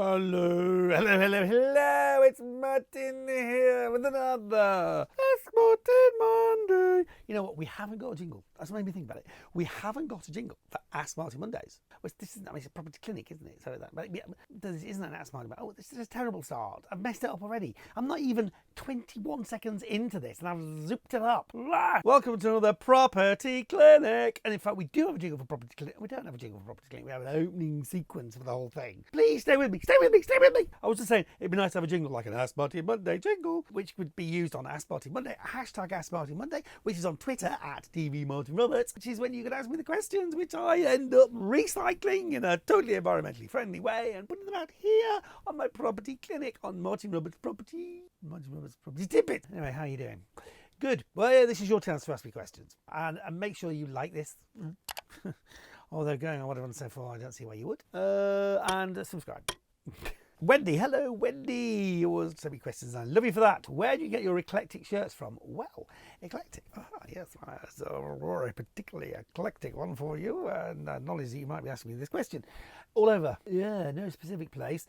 Hello, it's Martin here with another Ask Martin Monday. You know what, we haven't got a jingle. That's what made me think about it. We haven't got a jingle for Ask Martin Mondays. Which this isn't, it's a property clinic, isn't it? So that, but isn't that an Ask Martin? Oh, this is a terrible start. I've messed it up already. I'm not even 21 seconds into this and I've zooped it up. Welcome to another property clinic. And in fact, we do have a jingle for property clinic. We don't have a jingle for property clinic. We have an opening sequence for the whole thing. Please stay with me. Stay with me. Stay with me. I was just saying, it'd be nice to have a jingle like an Ask Martin Monday jingle, which would be used on Ask Martin Monday, hashtag Ask Martin Monday, which is on Twitter at TV Martin Roberts, which is when you can ask me the questions, which I end up recycling in a totally environmentally friendly way and putting them out here on my property clinic on Martin Roberts Property Tidbit. Anyway, how are you doing? Good. Well, yeah, this is your chance to ask me questions. And make sure you like this. Although going on what I've done so far, I don't see why you would. And subscribe. Wendy, hello Wendy, you always send me questions and I love you for that. Where do you get your eclectic shirts from? Well, eclectic, yes, that's a particularly eclectic one for you, and knowledge that you might be asking me this question. All over, yeah, no specific place.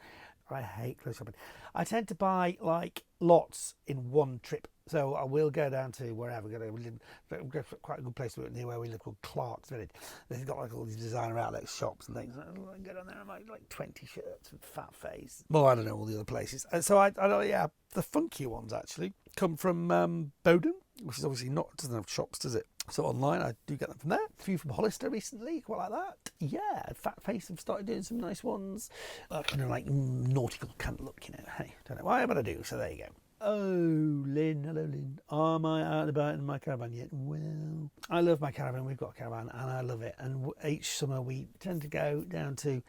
I hate clothes shopping. I tend to buy like lots in one trip. So I will go down to wherever. We go to quite a good place near where we live called Clark's Village. They've got like all these designer outlet shops and things. I go down there and buy like 20 shirts with fat face. Well, I don't know all the other places. And so I the funky ones actually come from Bowden, which is obviously doesn't have shops, does it? So online, I do get them from there. A few from Hollister recently, quite like that. Yeah, Fat Face have started doing some nice ones. Kind of like nautical kind of look, you know. Hey, don't know why, but I do. So there you go. Oh, Lynn. Hello, Lynn. Am I out and about in my caravan yet? Well, I love my caravan. We've got a caravan and I love it. And each summer we tend to go down to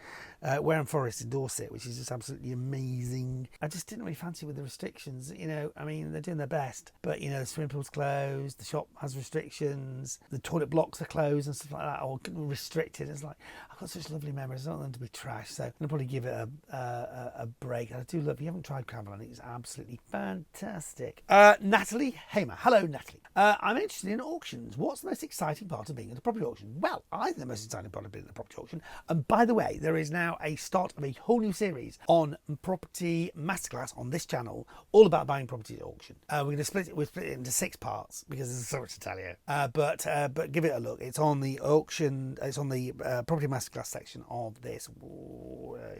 Wareham Forest in Dorset, which is just absolutely amazing. I just didn't really fancy with the restrictions. You know, I mean, they're doing their best. But, you know, the swimming pool's closed. The shop has restrictions. The toilet blocks are closed and stuff like that. Or restricted. It's like, I've got such lovely memories. I don't want them to be trashed. So I'm going to probably give it a break. I do love, if you haven't tried caravan, it's absolutely fantastic. Natalie Hamer. Hello, Natalie. I'm interested in auctions. What's the most exciting part of being at a property auction? Well, I think the most exciting part of being at a property auction, and by the way, there is now a start of a whole new series on Property Masterclass on this channel, all about buying property at auction. We're going to split it into 6 parts because there's so much to tell you. But give it a look. It's on the auction. It's on the Property Masterclass section of this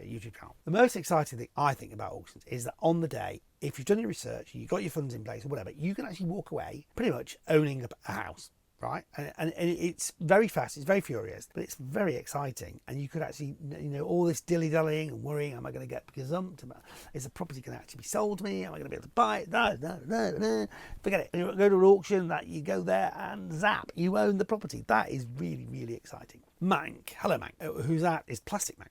YouTube channel. The most exciting thing I think about auctions is that on the day, if you've done your research, you've got your funds in place or whatever, you can actually walk away pretty much owning a house, right? And it's very fast, it's very furious, but it's very exciting. And you could actually, you know, all this dilly-dallying and worrying, am I going to get gazumped? Is the property going to actually be sold to me? Am I going to be able to buy it? No. Forget it. You go to an auction, that you go there and zap, you own the property. That is really, really exciting. Mank. Hello, Mank. Who's that? Is Plastic Mank.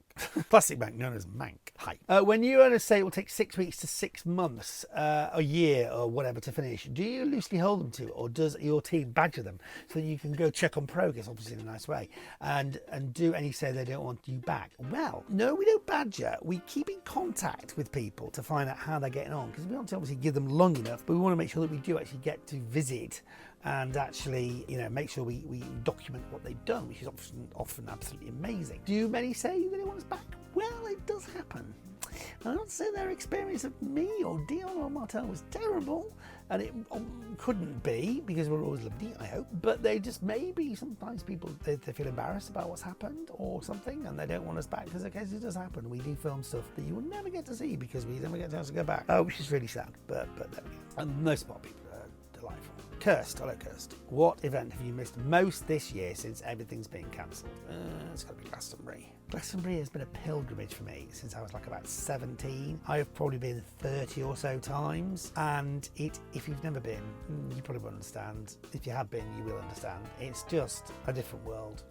Plastic Mank, known as Mank. Hi. When you own a estate, it will take 6 weeks to 6 months, a year or whatever to finish. Do you loosely hold them to, or does your team badger them so that you can go check on progress, obviously in a nice way, and do any say they don't want you back? Well, no, we don't badger. We keep in contact with people to find out how they're getting on, because we want to obviously give them long enough, but we want to make sure that we do actually get to visit and actually, you know, make sure we document what they've done, which is often absolutely amazing. Do many say that they want us back? Well, it does happen. I don't say their experience of me or Dion or Martel was terrible, and it couldn't be, because we're always lovely, I hope, but they just maybe sometimes people, they feel embarrassed about what's happened or something, and they don't want us back, because occasionally it does happen. We do film stuff that you will never get to see because we never get a chance to go back, which is really sad, but there we go. And most part people are delightful. Kirst, hello Kirst. What event have you missed most this year since everything's been cancelled? It's got to be Glastonbury. Glastonbury has been a pilgrimage for me since I was like about 17. I have probably been 30 or so times, and if you've never been, you probably won't understand. If you have been, you will understand. It's just a different world.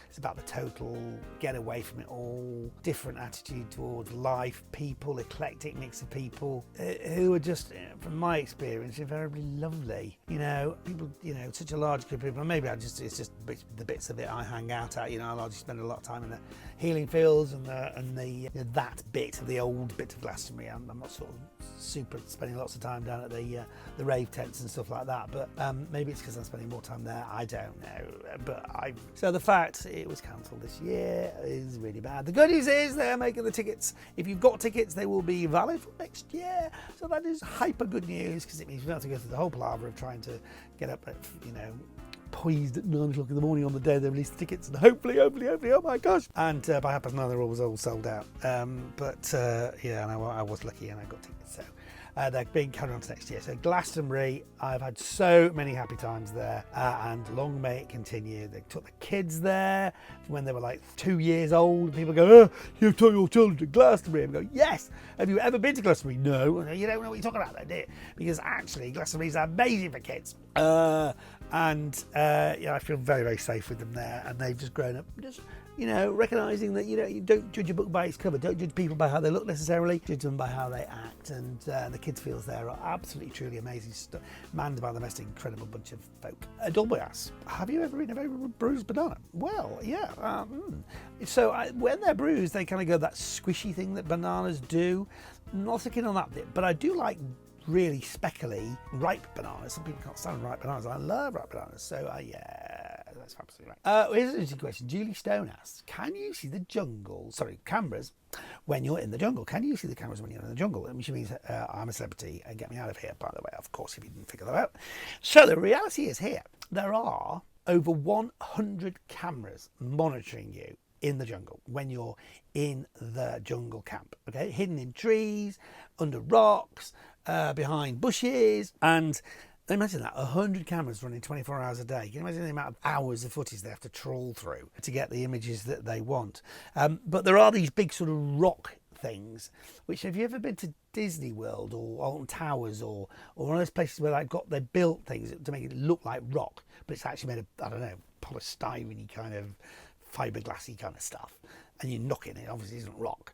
It's about the total get away from it all, different attitude towards life, people, eclectic mix of people who are just, from my experience, invariably lovely. You know, people, you know, such a large group of people. Maybe it's just the bits of it I hang out at. You know, I just spend a lot of time in the healing fields and that bit of the old bit of Glastonbury. I'm not sort of super spending lots of time down at the rave tents and stuff like that. But maybe it's because I'm spending more time there. I don't know. But so the fact it was cancelled this year. It's really bad. The good news is they're making the tickets. If you've got tickets, they will be valid for next year. So that is hyper good news, because it means we don't have to go through the whole palaver of trying to get up at, poised at 9 o'clock in the morning on the day they release the tickets, and hopefully, oh my gosh. And by 9:30 they're always all sold out. And I was lucky and I got tickets. So they're being carried on to next year. So Glastonbury, I've had so many happy times there, and long may it continue. They took the kids there when they were like 2 years old. People go, oh, you've took your children to Glastonbury. And I go, yes. Have you ever been to Glastonbury? No. You don't know what you're talking about, do you? Because actually Glastonbury is amazing for kids. I feel very, very safe with them there, and they've just grown up, recognising that you don't judge a book by its cover, don't judge people by how they look necessarily, judge them by how they act. And the kids feels they're absolutely, truly amazing stuff, manned by the most incredible bunch of folk. Dolby asks, have you ever eaten a very bruised banana? Well, yeah. So when they're bruised, they kind of go that squishy thing that bananas do. Not so keen on that bit, but I do like really speckly ripe bananas. Some people can't stand ripe bananas. I love ripe bananas. So that's absolutely right. Here's an interesting question. Julie Stone asks, can you see the cameras when you're in the jungle? Can you see the cameras when you're in the jungle? And she means I'm a celebrity and get me out of here, by the way, of course, if you didn't figure that out. So the reality is here, there are over 100 cameras monitoring you in the jungle when you're in the jungle camp, okay? Hidden in trees, under rocks, behind bushes. And imagine that, 100 cameras running 24 hours a day. Can you imagine the amount of hours of footage they have to trawl through to get the images that they want? But there are these big sort of rock things, which, have you ever been to Disney World or Alton Towers or one of those places where they built things to make it look like rock, but it's actually made of, I don't know, polystyrene kind of fiberglassy kind of stuff, and you knock it, obviously isn't rock.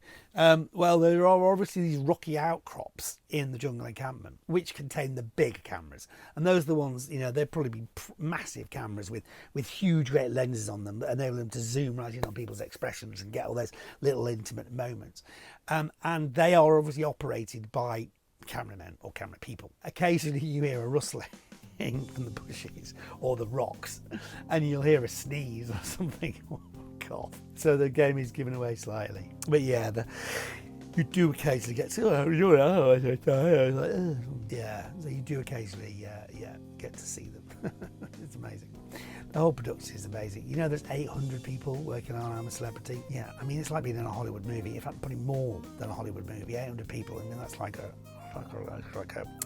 Well, there are obviously these rocky outcrops in the jungle encampment which contain the big cameras, and those are the ones, they'd probably be massive cameras with huge great lenses on them that enable them to zoom right in on people's expressions and get all those little intimate moments. And they are obviously operated by cameramen or camera people. Occasionally you hear a rustling from the bushes or the rocks, and you'll hear a sneeze or something, or cough. So the game is given away slightly. But yeah, you do occasionally get to, so you do occasionally get to see them. It's amazing. The whole production is amazing. There's 800 people working on I'm a Celebrity. Yeah, I mean, it's like being in a Hollywood movie. In fact, probably more than a Hollywood movie. 800 people. I mean, that's like a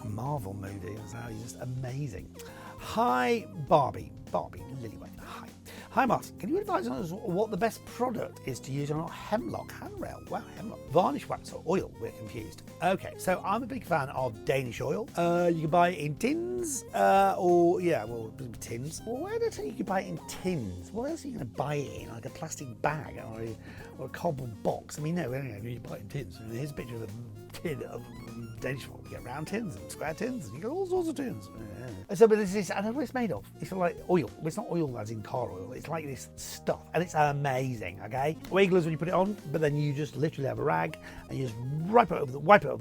Marvel movie. It's just amazing. Hi, Barbie Lillyway. Hi, Martin. Can you advise us what the best product is to use on Hemlock Handrail? Wow, Hemlock. Varnish, wax or oil? We're confused. Okay, so I'm a big fan of Danish oil. You can buy it in tins, tins. Well, where did you can buy it in tins? What else are you going to buy it in? Like a plastic bag or a cardboard box? I mean, no, anyway, you buy it in tins. Here's a picture of a tin of Danish oil. You get round tins and square tins, and you get all sorts of tins. Yeah. So, but I don't know what it's made of. It's like oil. It's not oil as in car oil. It's like this stuff, and it's amazing. Okay, wigglers when you put it on, but then you just literally have a rag and you just wipe it over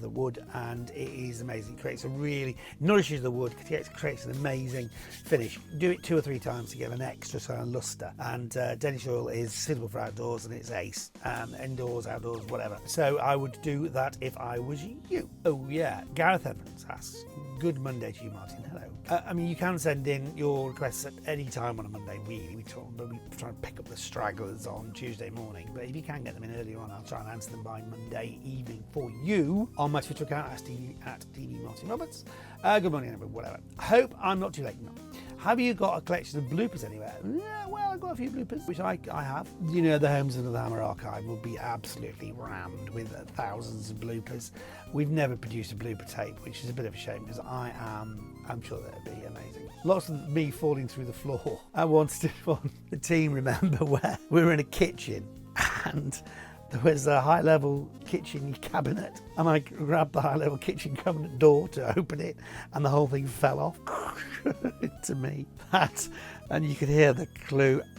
the wood, and it is amazing. It nourishes the wood. Creates an amazing finish. Do it 2 or 3 times to get an extra sort of luster. And Danish oil is suitable for outdoors, and it's ace. Indoors, outdoors, whatever. So I would do that if I was you. Oh yeah, Gareth Evans asks, good Monday to you, Martin. Hello. I mean, you can send in your requests at any time on a Monday, really. We try and pick up the stragglers on Tuesday morning, but if you can get them in earlier on, I'll try and answer them by Monday evening for you on my Twitter account at TV Martin Roberts. Good morning, everyone, whatever. Hope I'm not too late. No. Have you got a collection of bloopers anywhere? Yeah, well, I've got a few bloopers, which I have. The Homes Under the Hammer archive will be absolutely rammed with thousands of bloopers. We've never produced a blooper tape, which is a bit of a shame, because I'm sure that would be amazing. Lots of me falling through the floor. I once did one. The team remember where we were in a kitchen and there was a high-level kitchen cabinet, and I grabbed the high-level kitchen cabinet door to open it, and the whole thing fell off to me. And you could hear the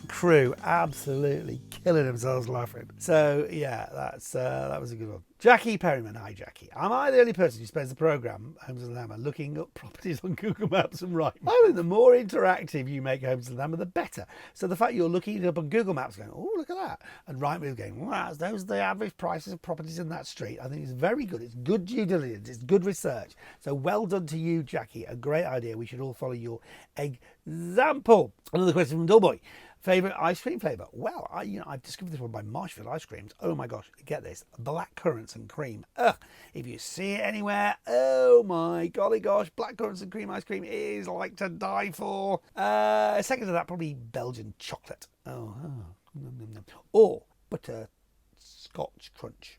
crew absolutely killing themselves laughing. So yeah, that was a good one. Jackie Perryman, hi Jackie. Am I the only person who spends the programme Homes of the Hammer looking up properties on Google Maps and right? I think the more interactive you make Homes of the Hammer, the better. So the fact you're looking it up on Google Maps going, oh, look at that, and Rightmove going, wow, those are the average prices of properties in that street, I think it's very good. It's good due diligence. It's good research. So well done to you, Jackie. A great idea. We should all follow your example. Another question from Dullboy. Favourite ice cream flavour? Well, I've discovered this one by Marshfield Ice Creams. Oh my gosh, get this. Black currants and cream. Ugh, if you see it anywhere, oh my golly gosh, black currants and cream ice cream is like to die for. Second to that, probably Belgian chocolate. Nom, nom, nom. Or butterscotch crunch.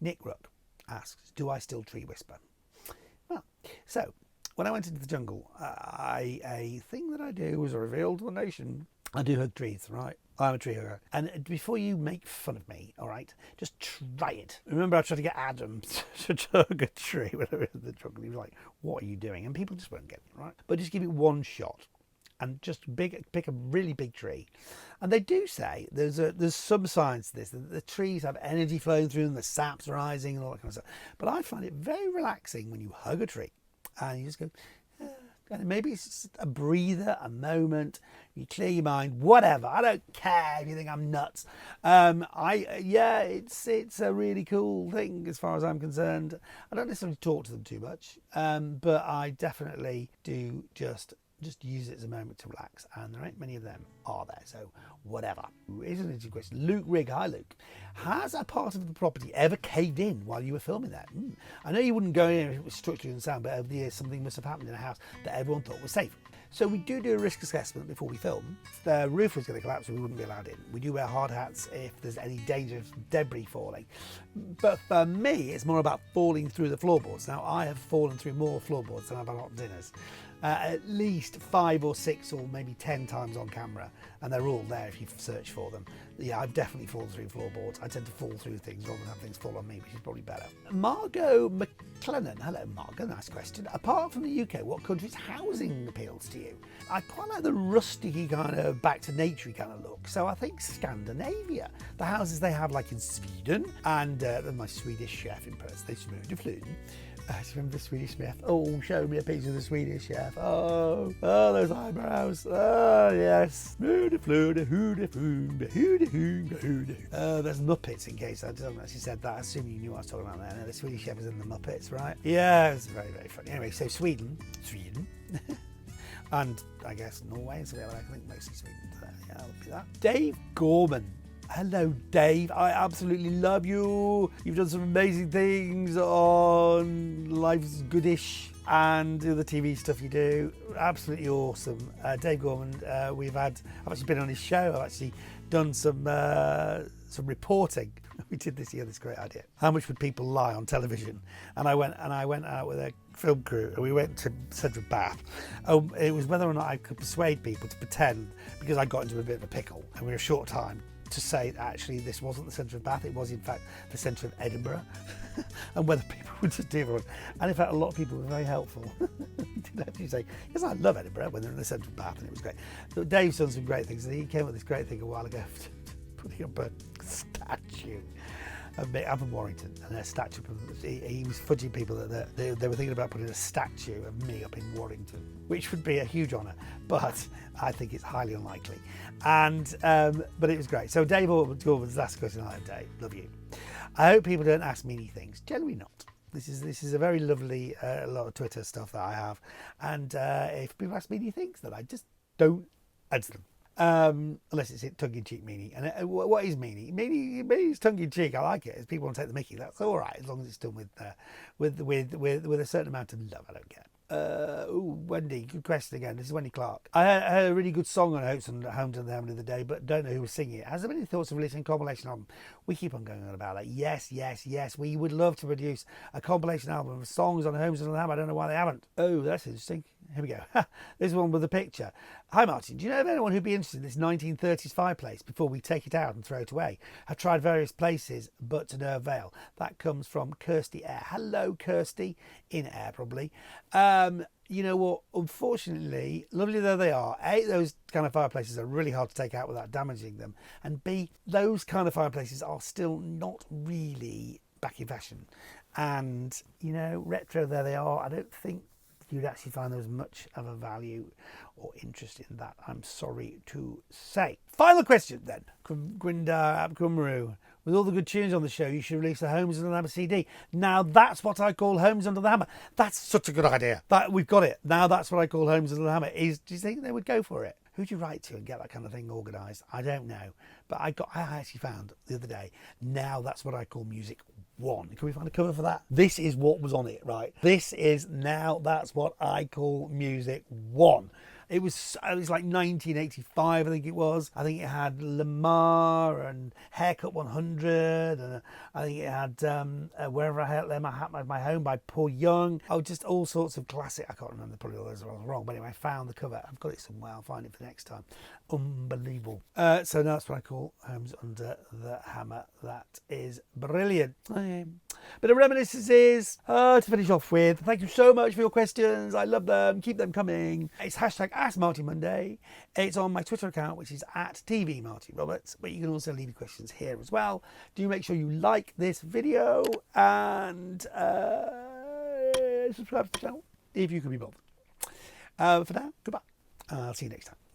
Nick Rook asks, do I still tree whisper? Well, so when I went into the jungle, a thing that I do was revealed to the nation. I do hug trees, right? I'm a tree hugger. And before you make fun of me, all right, just try it. Remember, I tried to get Adam to hug a tree when I was in the jungle. He was like, what are you doing? And people just won't get it, right? But just give it one shot and just pick a really big tree. And they do say, there's some science to this, that the trees have energy flowing through them, the sap's rising and all that kind of stuff. But I find it very relaxing when you hug a tree and you just go, and maybe it's just a breather, a moment. You clear your mind, whatever. I don't care if you think I'm nuts. It's a really cool thing as far as I'm concerned. I don't necessarily talk to them too much, but I definitely do just use it as a moment to relax, and there ain't many of them, are there? So whatever. Here's an interesting question. Luke Rigg, hi Luke. Has a part of the property ever caved in while you were filming there? I know you wouldn't go in if it was structurally unsound, but over the years something must have happened in a house that everyone thought was safe. So we do a risk assessment before we film. If the roof was going to collapse, we wouldn't be allowed in. We do wear hard hats if there's any danger of debris falling. But for me, it's more about falling through the floorboards. Now, I have fallen through more floorboards than I've had hot dinners. At least 5 or 6 or maybe 10 times on camera, and they're all there if you search for them. Yeah, I've definitely fallen through floorboards. I tend to fall through things rather than have things fall on me, which is probably better. Margot McLennan, hello Margot, nice question. Apart from the UK, what country's housing appeals to you? I quite like the rusticy kind of back to nature kind of look, so I think Scandinavia. The houses they have like in Sweden, and my Swedish chef in Perth, they smooth. Do you remember the Swedish chef? Oh, show me a picture of the Swedish chef. Oh, those eyebrows. Oh, yes. There's Muppets, in case I haven't actually said that. I assume you knew what I was talking about there. The Swedish chef is in the Muppets, right? Yeah, it's very, very funny. Anyway, so Sweden. And I guess Norway, so I think mostly Sweden. Yeah, that'll be that. Dave Gorman. Hello, Dave. I absolutely love you. You've done some amazing things on Life's Goodish and the TV stuff you do. Absolutely awesome. Dave Gorman, I've actually been on his show. I've actually done some reporting. We did this year, this great idea. How much would people lie on television? And I went out with a film crew and we went to Central Bath. It was whether or not I could persuade people to pretend, because I got into a bit of a pickle and we were a short time, to say that actually this wasn't the centre of Bath, it was in fact the centre of Edinburgh, and whether people would just do it. And in fact, a lot of people were very helpful. Did actually say, yes, I love Edinburgh when they're in the centre of Bath, and it was great. So Dave's done some great things, and he came up with this great thing a while ago, putting up a statue of me up in Warrington, and a statue. He was fudging people that they were thinking about putting a statue of me up in Warrington, which would be a huge honour, but I think it's highly unlikely. And but it was great. So Dave Gorman's last question. I have Dave, love you. I hope people don't ask me any things. Generally not. This is a very lovely lot of Twitter stuff that I have, and if people ask me any things, then I just don't answer them. Unless it's tongue-in-cheek meaning. And what is meaning? Meaning tongue-in-cheek. I like it. If people want to take the mickey, that's all right, as long as it's done with a certain amount of love. I don't care. Wendy, good question again. This is Wendy Clark. I heard a really good song on Homes and the Hammer the other day, but don't know who was singing it. Has there been any thoughts of releasing a compilation album? We keep on going on about that. Yes. We would love to produce a compilation album of songs on Homes and the Hammer. I don't know why they haven't. Oh, that's interesting. Here we go. This one with a picture. Hi Martin, do you know of anyone who'd be interested in this 1930s fireplace before we take it out and throw it away? I've tried various places, but to no avail. That comes from Kirsty Air. Hello, Kirsty. In air, probably. You know what? Unfortunately, lovely though they are, A, those kind of fireplaces are really hard to take out without damaging them. And B, those kind of fireplaces are still not really back in fashion. And, you know, retro, there they are. I don't think you'd actually find there was much of a value or interest in that, I'm sorry to say. Final question then. Gwindar Abkumru. With all the good tunes on the show, you should release the Homes Under the Hammer CD. Now that's what I call Homes Under the Hammer. That's such a good idea. We've got it. Now that's what I call Homes Under the Hammer. Do you think they would go for it? Who'd you write to and get that kind of thing organised? I don't know. But I actually found the other day, now that's what I call Music 1. Can we find a cover for that? This is what was on it, right? This is Now That's What I Call Music 1. It was like 1985, I think it was. I think it had Lamar and Haircut 100, and I think it had Wherever I Lay My Home by Paul Young. Oh, just all sorts of classic. I can't remember, probably all those are wrong. But anyway, I found the cover. I've got it somewhere. I'll find it for next time. Unbelievable. So now that's what I call Homes Under the Hammer. That is brilliant. Bit of reminiscences to finish off with. Thank you so much for your questions. I love them. Keep them coming. It's hashtag Ask Marty Monday. It's on my Twitter account, which is at TV Marty Roberts, but you can also leave your questions here as well. Do make sure you like this video and subscribe to the channel if you can be bothered. For now, goodbye. I'll see you next time.